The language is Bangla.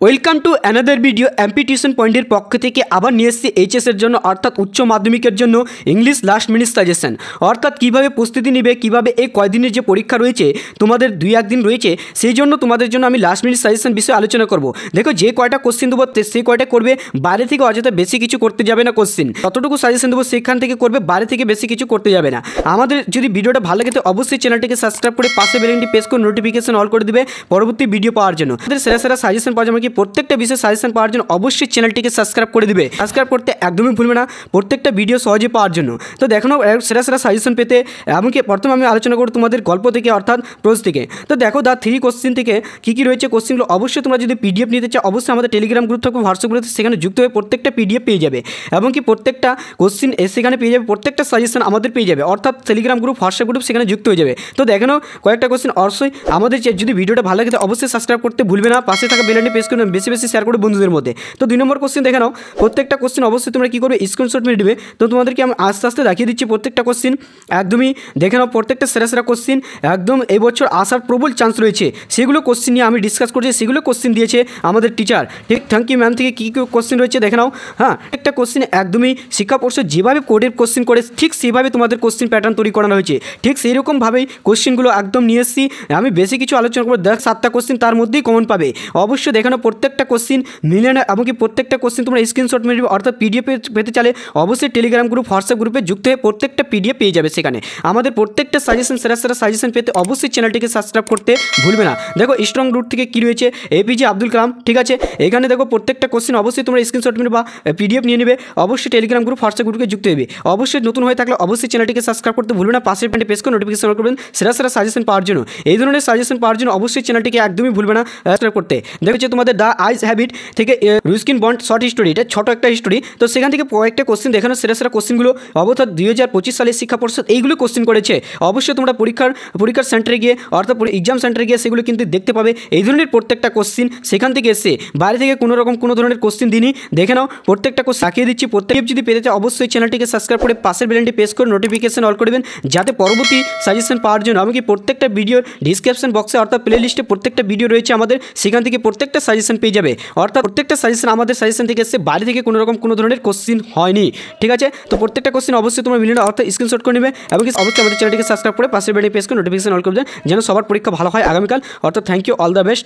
Welcome to another video. MP tuition পয়েন্টের পক্ষ থেকে আবার নিয়ে এসেছি এইচএসের জন্য অর্থাৎ উচ্চ মাধ্যমিকের জন্য ইংলিশ লাস্ট মিনিট সাজেশন, অর্থাৎ কীভাবে প্রস্তুতি নেবে, কীভাবে এই কয়দিনের যে পরীক্ষা রয়েছে তোমাদের 2-1 দিন রয়েছে, সেই জন্য তোমাদের জন্য আমি লাস্ট মিনিট সাজেশন বিষয়ে আলোচনা করব। দেখো, যে কয়টা কোশ্চেন দেবো সেই কয়টা করবে, বাইরে থেকে অযথা বেশি কিছু করতে যাবে না। কোশ্চেন ততটুকু সাজেশন দেবো সেখান থেকে করবে, বাইরে থেকে বেশি কিছু করতে যাবে না। আমাদের যদি ভিডিওটা ভালো লাগে তো অবশ্যই চ্যানেলটিকে সাবস্ক্রাইব করে পাশে বেল আইকনটি প্রেস করে নোটিফিকেশন অল করে দিবে পরবর্তী ভিডিও পাওয়ার জন্য। আমাদের সেরা সেরা সাজেশন পাওয়া যাবে, প্রত্যেকটা বিষয়ে সাজেশন পাওয়ার জন্য অবশ্যই চ্যানেলটিকে সাবস্ক্রাইব করে দিবে। সাবস্ক্রাইব করতে একদমই ভুলবে না প্রত্যেকটা ভিডিও সহজে পাওয়ার জন্য। তো দেখো না, সেরা সেরা সাজেশন পেতে এমনকি প্রথমে আমি আলোচনা করব তোমাদের গল্প থেকে অর্থাৎ প্রোজ থেকে। তো দেখো, দা 3 কোশ্চেন থেকে কী রয়েছে কোশ্চেনগুলো অবশ্যই তোমরা যদি পিডিএফ নিতে চাও অবশ্যই আমাদের টেলিগ্রাম গ্রুপ থাকবে, হোয়াটসঅ্যাপ গ্রুপ সেখানে যুক্ত হয়ে প্রত্যেকটা পিডিএফ পেয়ে যাবে এবং কি প্রত্যেকটা কোশ্চেন সেখানে পেয়ে যাবে, প্রত্যেকটা সাজেশন আমাদের পেয়ে যাবে, অর্থাৎ টেলিগ্রাম গ্রুপ হোয়াটসঅ্যাপ গ্রুপ সেখানে যুক্ত হয়ে যাবে। তো দেখো না, কয়েকটা কোশ্চেন অবশ্যই আমাদের যদি ভিডিওটা ভালো লাগে তো অবশ্যই সাবস্ক্রাইব করতে ভুলবে না, পাশে থাকা বেল আইকনটি প্রেস করে বেশি বেশি শেয়ার করে বন্ধুদের মধ্যে। তো 2 নম্বর কোশ্চেন দেখে নাও, প্রত্যেকটা কোশ্চেন অবশ্যই তোমরা কী করবে, স্ক্রিনশট মেরে দেবে। তো তোমাদেরকে আমি আস্তে আস্তে দেখিয়ে দিচ্ছি প্রত্যেকটা কোশ্চেন একদমই দেখে নাও। প্রত্যেকটা সেরা সেরা কোশ্চেন একদম এই বছর আসার প্রবল চান্স রয়েছে, সেগুলো কোশ্চেন নিয়ে আমি ডিসকাস করছি, সেগুলো কোশ্চেন দিয়েছে আমাদের টিচার। ঠিক থ্যাংক ইউ ম্যাম থেকে কী কী কোশ্চেন রয়েছে দেখে নাও। হ্যাঁ, একটা কোশ্চেন একদমই শিক্ষা পর্ষদ যেভাবে কোডের কোশ্চেন করে ঠিক সেভাবে তোমাদের কোশ্চেন প্যাটার্ন তৈরি করানো হয়েছে, ঠিক সেই রকমভাবেই কোশ্চেনগুলো একদম নিয়ে এসেছি। আমি বেশি কিছু আলোচনা করবো, 7টা কোশ্চেন তার মধ্যেই কমন পাবে। অবশ্যই দেখানো প্রত্যেকটা কোশ্চেন মিলে না, এমনকি প্রত্যেকটা কোশ্চেন তোমরা স্ক্রিনশট মেরে অর্থাৎ পিডিএফ পেতে চাইলে অবশ্যই টেলিগ্রাম গ্রুপ হোয়াটসঅ্যাপ গ্রুপে যুক্ত হয়ে প্রত্যেকটা পিডিএফ পেয়ে যাবে। সেখানে আমাদের প্রত্যেকটা সাজেশন সেরা সেরা সাজেশন পেতে অবশ্যই চ্যানেলটিকে সাবস্ক্রাইব করতে ভুলবে না। দেখো, স্ট্রং রুট থেকে কী রয়েছে, এপিজে আব্দুল কালাম, ঠিক আছে। এখানে দেখো প্রত্যেকটা কোশ্চেন অবশ্যই তোমরা স্ক্রিনশট মেরে বা পিডিএফ নিয়ে নেবে, অবশ্যই টেলিগ্রাম গ্রুপ হোয়াটসঅ্যাপ গ্রুপে যুক্ত হবে। অবশ্যই নতুন হয়ে থাকলে অবশ্যই চ্যানেলটিকে সাবস্ক্রাইব করতে ভুলবে না, পাশের প্যান্টে প্রেস করে নোটিফিকেশন অন করবেন সেরা সেরা সাজেশন পাওয়ার জন্য। এই ধরনের সাজেশন পাওয়ার জন্য অবশ্যই চ্যানেলটিকে একদমই ভুলবে না সাবস্ক্রাইব করতে। দেখো তোমাদের দ্য আইস হ্যাবিট থেকে রুস্কিন বন্ড শর্ট হিস্টোরি, এটা ছোটো একটা হিস্টোরি। তো সেখান থেকে কয়েকটা কোশ্চেন দেখানো সেরা সেরা কোশ্চেনগুলো অর্থাৎ 2025 সালের শিক্ষা পর্ষদ এইগুলো কোশ্চেন করেছে। অবশ্যই তোমরা পরীক্ষার সেন্টারে গিয়ে অর্থাৎ এক্সাম সেন্টারে গিয়ে সেগুলো কিন্তু দেখতে পাবে। এই ধরনের প্রত্যেকটা কোশ্চেন সেখান থেকে এসে বাইরে থেকে কোনো ধরনের কোশ্চেন দিনই দেখে নাও, প্রত্যেকটা কোশ্চেন রাখিয়ে দিচ্ছি। প্রত্যেক যদি পেতে চাও অবশ্যই চ্যানেলটিকে সাবস্ক্রাইব করে পাশের বেল আইকনটি প্রেস করে নোটিফিকেশন অল করবেন, যাতে পরবর্তী সাজেশন পাওয়ার জন্য এমনকি প্রত্যেকটা ভিডিওর ডিসক্রিপশন বক্সে অর্থাৎ প্লে লিস্টে প্রত্যেকটা ভিডিও রয়েছে আমাদের, সেখান থেকে প্রত্যেকটা সাজেশন পেয়ে যাবে। অর্থাৎ প্রত্যেকটা সাজেশন আমাদের সাজেশন থেকে এসে বাইরে থেকে কোনো ধরনের কোশ্চেন হয়নি, ঠিক আছে। তো প্রত্যেকটা কোশ্চেন অবশ্যই তোমরা মিলিয়ে অর্থাৎ স্ক্রিনশট করে নেবে এবং অবশ্যই আমাদের চ্যানেলটিকে সাবস্ক্রাইব করে পাশের বেল আইকনটি প্রেস করে নোটিফিকেশন অল করে দেন, যেন সবার পরীক্ষা ভালো হয় আগামীকাল। অর্থাৎ thank you, all the best.